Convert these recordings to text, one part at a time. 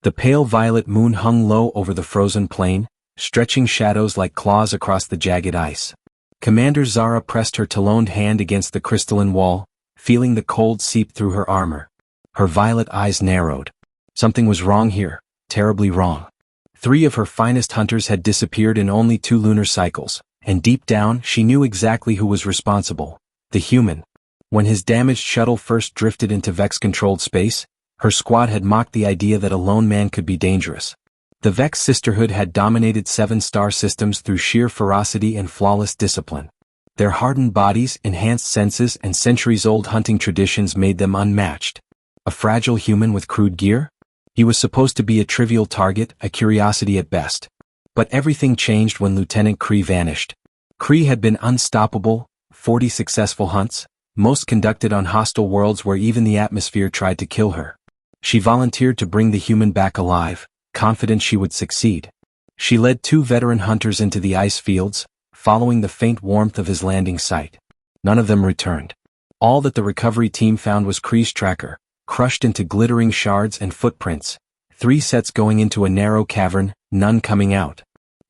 The pale violet moon hung low over the frozen plain, stretching shadows like claws across the jagged ice. Commander Zara pressed her taloned hand against the crystalline wall, feeling the cold seep through her armor. Her violet eyes narrowed. Something was wrong here, terribly wrong. 3 of her finest hunters had disappeared in only 2 lunar cycles, and deep down she knew exactly who was responsible: the human. When his damaged shuttle first drifted into Vex-controlled space, her squad had mocked the idea that a lone man could be dangerous. The Vex Sisterhood had dominated 7 star systems through sheer ferocity and flawless discipline. Their hardened bodies, enhanced senses, and centuries-old hunting traditions made them unmatched. A fragile human with crude gear? He was supposed to be a trivial target, a curiosity at best. But everything changed when Lieutenant Kree vanished. Kree had been unstoppable, 40 successful hunts, most conducted on hostile worlds where even the atmosphere tried to kill her. She volunteered to bring the human back alive, confident she would succeed. She led 2 veteran hunters into the ice fields, following the faint warmth of his landing site. None of them returned. All that the recovery team found was Kree's tracker, crushed into glittering shards and footprints. 3 sets going into a narrow cavern, none coming out.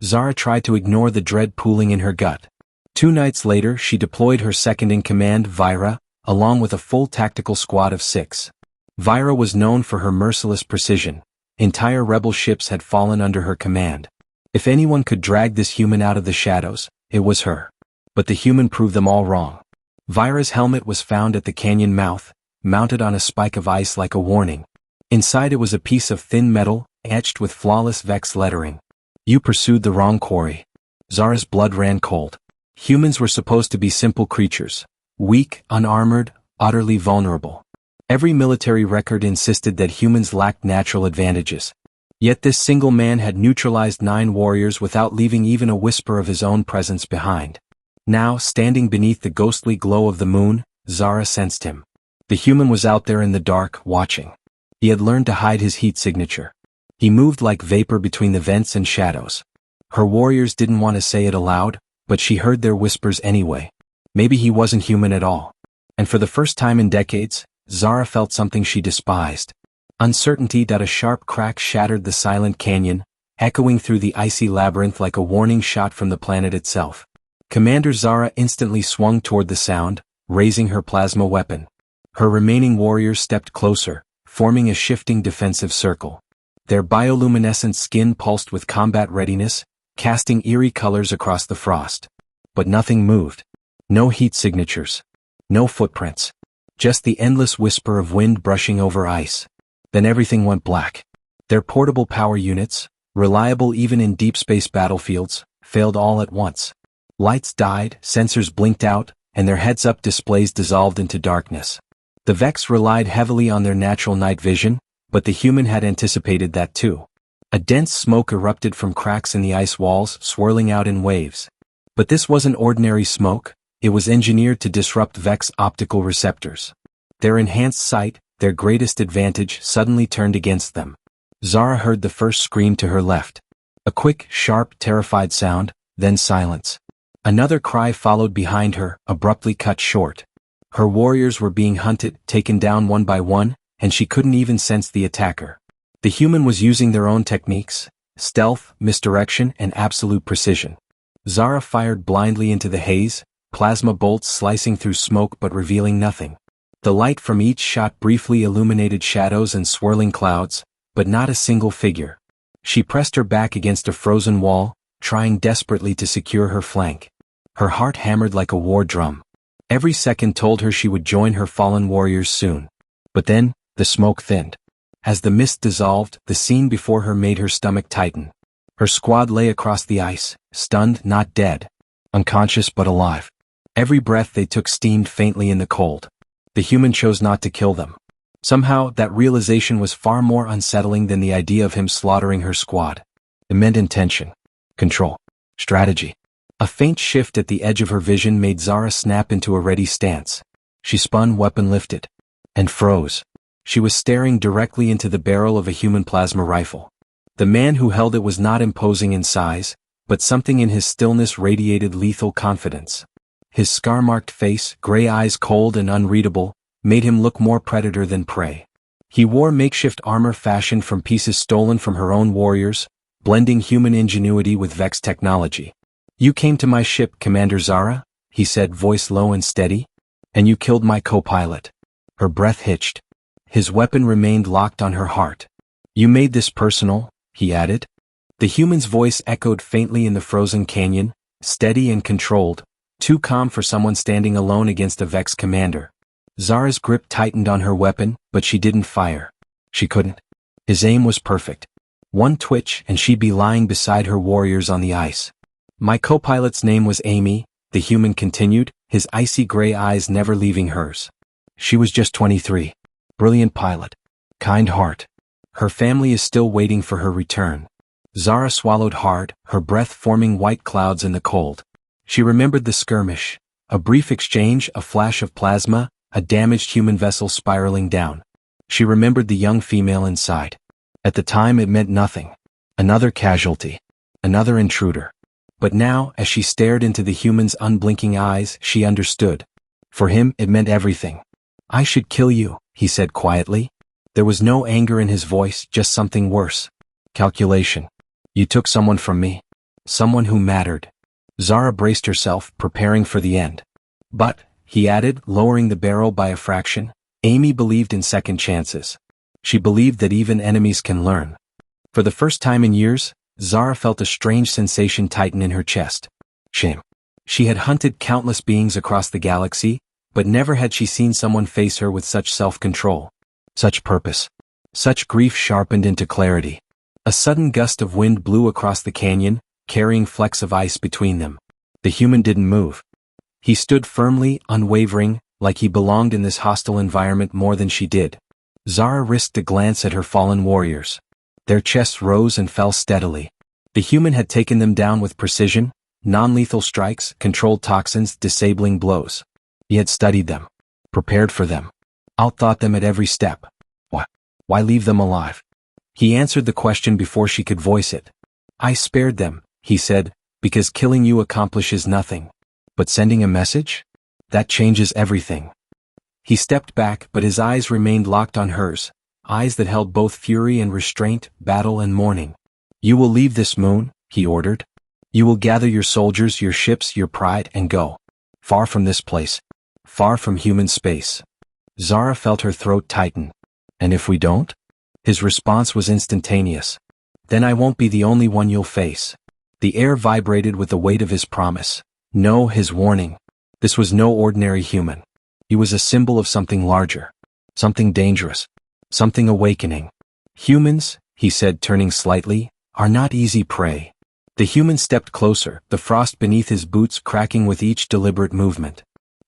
Zara tried to ignore the dread pooling in her gut. 2 nights later she deployed her second-in-command, Vyra, along with a full tactical squad of 6. Vyra was known for her merciless precision. Entire rebel ships had fallen under her command. If anyone could drag this human out of the shadows, it was her. But the human proved them all wrong. Vyra's helmet was found at the canyon mouth, mounted on a spike of ice like a warning. Inside it was a piece of thin metal, etched with flawless Vex lettering. You pursued the wrong quarry. Zara's blood ran cold. Humans were supposed to be simple creatures. Weak, unarmored, utterly vulnerable. Every military record insisted that humans lacked natural advantages. Yet this single man had neutralized 9 warriors without leaving even a whisper of his own presence behind. Now, standing beneath the ghostly glow of the moon, Zara sensed him. The human was out there in the dark, watching. He had learned to hide his heat signature. He moved like vapor between the vents and shadows. Her warriors didn't want to say it aloud, but she heard their whispers anyway. Maybe he wasn't human at all. And for the first time in decades, Zara felt something she despised. Uncertainty. A sharp crack shattered the silent canyon, echoing through the icy labyrinth like a warning shot from the planet itself. Commander Zara instantly swung toward the sound, raising her plasma weapon. Her remaining warriors stepped closer, forming a shifting defensive circle. Their bioluminescent skin pulsed with combat readiness, casting eerie colors across the frost. But nothing moved. No heat signatures. No footprints. Just the endless whisper of wind brushing over ice. Then everything went black. Their portable power units, reliable even in deep space battlefields, failed all at once. Lights died, sensors blinked out, and their heads-up displays dissolved into darkness. The Vex relied heavily on their natural night vision, but the human had anticipated that too. A dense smoke erupted from cracks in the ice walls, swirling out in waves. But this wasn't ordinary smoke. It was engineered to disrupt Vex optical receptors. Their enhanced sight, their greatest advantage, suddenly turned against them. Zara heard the first scream to her left. A quick, sharp, terrified sound, then silence. Another cry followed behind her, abruptly cut short. Her warriors were being hunted, taken down one by one, and she couldn't even sense the attacker. The human was using their own techniques: stealth, misdirection, and absolute precision. Zara fired blindly into the haze, plasma bolts slicing through smoke but revealing nothing. The light from each shot briefly illuminated shadows and swirling clouds, but not a single figure. She pressed her back against a frozen wall, trying desperately to secure her flank. Her heart hammered like a war drum. Every second told her she would join her fallen warriors soon. But then, the smoke thinned. As the mist dissolved, the scene before her made her stomach tighten. Her squad lay across the ice, stunned, not dead. Unconscious but alive. Every breath they took steamed faintly in the cold. The human chose not to kill them. Somehow, that realization was far more unsettling than the idea of him slaughtering her squad. It meant intention, control, strategy. A faint shift at the edge of her vision made Zara snap into a ready stance. She spun, weapon lifted, and froze. She was staring directly into the barrel of a human plasma rifle. The man who held it was not imposing in size, but something in his stillness radiated lethal confidence. His scar-marked face, gray eyes cold and unreadable, made him look more predator than prey. He wore makeshift armor fashioned from pieces stolen from her own warriors, blending human ingenuity with Vex technology. "You came to my ship, Commander Zara," he said, voice low and steady. "And you killed my co-pilot." Her breath hitched. His weapon remained locked on her heart. "You made this personal," he added. The human's voice echoed faintly in the frozen canyon, steady and controlled, too calm for someone standing alone against a Vex commander. Zara's grip tightened on her weapon, but she didn't fire. She couldn't. His aim was perfect. One twitch and she'd be lying beside her warriors on the ice. "My co-pilot's name was Amy," the human continued, his icy gray eyes never leaving hers. "She was just 23. Brilliant pilot. Kind heart. Her family is still waiting for her return." Zara swallowed hard, her breath forming white clouds in the cold. She remembered the skirmish. A brief exchange, a flash of plasma, a damaged human vessel spiraling down. She remembered the young female inside. At the time it meant nothing. Another casualty. Another intruder. But now, as she stared into the human's unblinking eyes, she understood. For him, it meant everything. "I should kill you," he said quietly. There was no anger in his voice, just something worse. "Calculation. You took someone from me. Someone who mattered." Zara braced herself, preparing for the end. "But," he added, lowering the barrel by a fraction, "Amy believed in second chances. She believed that even enemies can learn." For the first time in years, Zara felt a strange sensation tighten in her chest. Shame. She had hunted countless beings across the galaxy, but never had she seen someone face her with such self-control. Such purpose. Such grief sharpened into clarity. A sudden gust of wind blew across the canyon, carrying flecks of ice between them. The human didn't move. He stood firmly, unwavering, like he belonged in this hostile environment more than she did. Zara risked a glance at her fallen warriors. Their chests rose and fell steadily. The human had taken them down with precision, non-lethal strikes, controlled toxins, disabling blows. He had studied them, prepared for them, outthought them at every step. Why leave them alive? He answered the question before she could voice it. "I spared them," he said, "because killing you accomplishes nothing. But sending a message? That changes everything." He stepped back, but his eyes remained locked on hers, eyes that held both fury and restraint, battle and mourning. "You will leave this moon," he ordered. "You will gather your soldiers, your ships, your pride, and go. Far from this place. Far from human space." Zara felt her throat tighten. "And if we don't?" His response was instantaneous. "Then I won't be the only one you'll face." The air vibrated with the weight of his promise. No, his warning. This was no ordinary human. He was a symbol of something larger. Something dangerous. Something awakening. "Humans," he said, turning slightly, "are not easy prey." The human stepped closer, the frost beneath his boots cracking with each deliberate movement.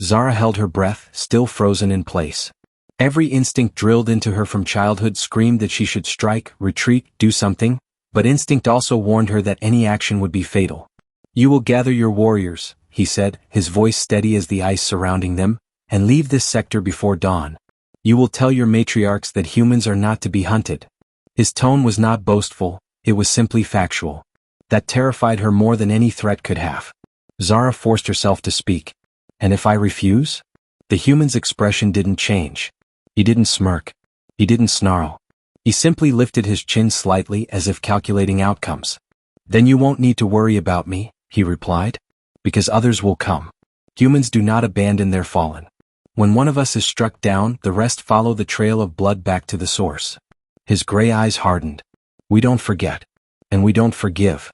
Zara held her breath, still frozen in place. Every instinct drilled into her from childhood screamed that she should strike, retreat, do something, but instinct also warned her that any action would be fatal. "You will gather your warriors," he said, his voice steady as the ice surrounding them, "and leave this sector before dawn. You will tell your matriarchs that humans are not to be hunted." His tone was not boastful, it was simply factual. That terrified her more than any threat could have. Zara forced herself to speak. "And if I refuse?" The human's expression didn't change. He didn't smirk. He didn't snarl. He simply lifted his chin slightly as if calculating outcomes. "Then you won't need to worry about me," he replied. "Because others will come. Humans do not abandon their fallen. When one of us is struck down, the rest follow the trail of blood back to the source." His gray eyes hardened. "We don't forget. And we don't forgive."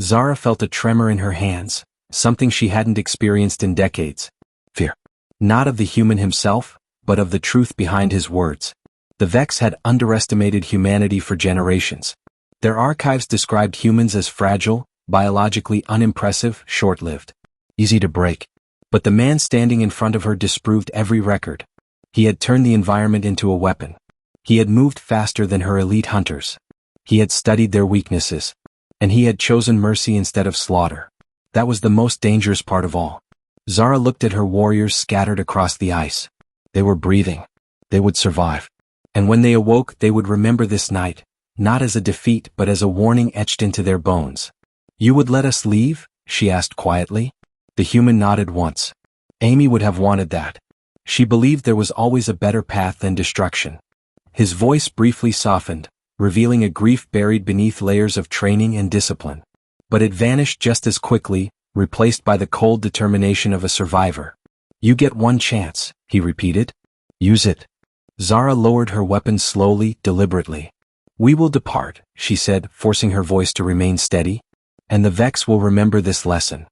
Zara felt a tremor in her hands, something she hadn't experienced in decades. Fear. Not of the human himself, but of the truth behind his words. The Vex had underestimated humanity for generations. Their archives described humans as fragile, biologically unimpressive, short-lived. Easy to break. But the man standing in front of her disproved every record. He had turned the environment into a weapon. He had moved faster than her elite hunters. He had studied their weaknesses. And he had chosen mercy instead of slaughter. That was the most dangerous part of all. Zara looked at her warriors scattered across the ice. They were breathing. They would survive. And when they awoke, they would remember this night, not as a defeat but as a warning etched into their bones. "You would let us leave?" she asked quietly. The human nodded once. Amy would have wanted that. She believed there was always a better path than destruction. His voice briefly softened, revealing a grief buried beneath layers of training and discipline. But it vanished just as quickly, replaced by the cold determination of a survivor. "You get one chance," he repeated. "Use it." Zara lowered her weapon slowly, deliberately. "We will depart," she said, forcing her voice to remain steady. "And the Vex will remember this lesson."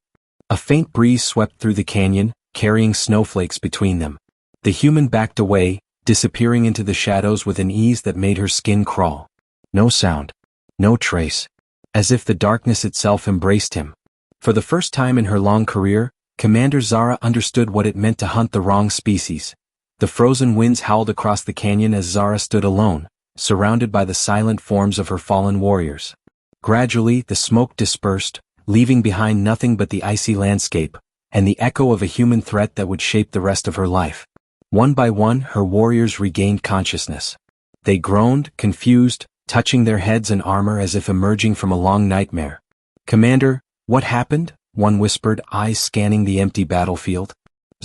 A faint breeze swept through the canyon, carrying snowflakes between them. The human backed away, disappearing into the shadows with an ease that made her skin crawl. No sound. No trace. As if the darkness itself embraced him. For the first time in her long career, Commander Zara understood what it meant to hunt the wrong species. The frozen winds howled across the canyon as Zara stood alone, surrounded by the silent forms of her fallen warriors. Gradually, the smoke dispersed, leaving behind nothing but the icy landscape, and the echo of a human threat that would shape the rest of her life. One by one, her warriors regained consciousness. They groaned, confused, touching their heads and armor as if emerging from a long nightmare. "Commander, what happened?" one whispered, eyes scanning the empty battlefield.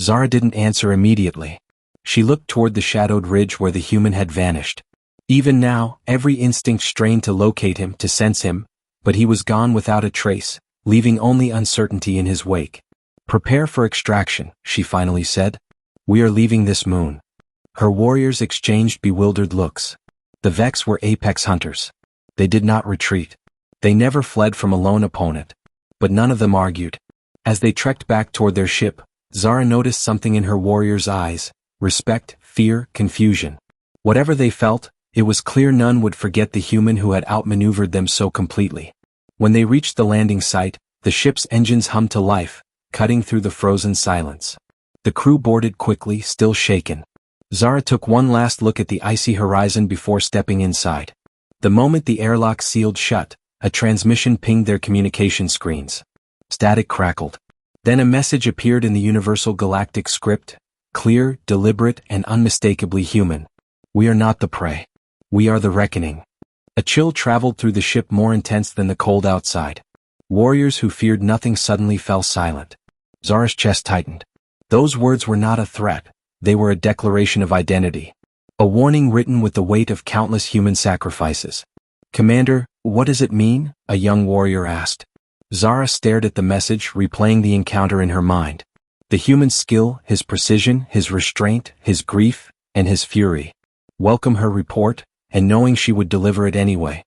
Zara didn't answer immediately. She looked toward the shadowed ridge where the human had vanished. Even now, every instinct strained to locate him, to sense him, but he was gone without a trace, leaving only uncertainty in his wake. "Prepare for extraction," she finally said. "We are leaving this moon." Her warriors exchanged bewildered looks. The Vex were apex hunters. They did not retreat. They never fled from a lone opponent. But none of them argued. As they trekked back toward their ship, Zara noticed something in her warriors' eyes: respect, fear, confusion. Whatever they felt, it was clear none would forget the human who had outmaneuvered them so completely. When they reached the landing site, the ship's engines hummed to life, cutting through the frozen silence. The crew boarded quickly, still shaken. Zara took one last look at the icy horizon before stepping inside. The moment the airlock sealed shut, a transmission pinged their communication screens. Static crackled. Then a message appeared in the universal galactic script, clear, deliberate, and unmistakably human. "We are not the prey. We are the reckoning." A chill traveled through the ship more intense than the cold outside. Warriors who feared nothing suddenly fell silent. Zara's chest tightened. Those words were not a threat, they were a declaration of identity. A warning written with the weight of countless human sacrifices. "Commander, what does it mean?" a young warrior asked. Zara stared at the message, replaying the encounter in her mind. The human's skill, his precision, his restraint, his grief, and his fury. Welcome her report, and knowing she would deliver it anyway.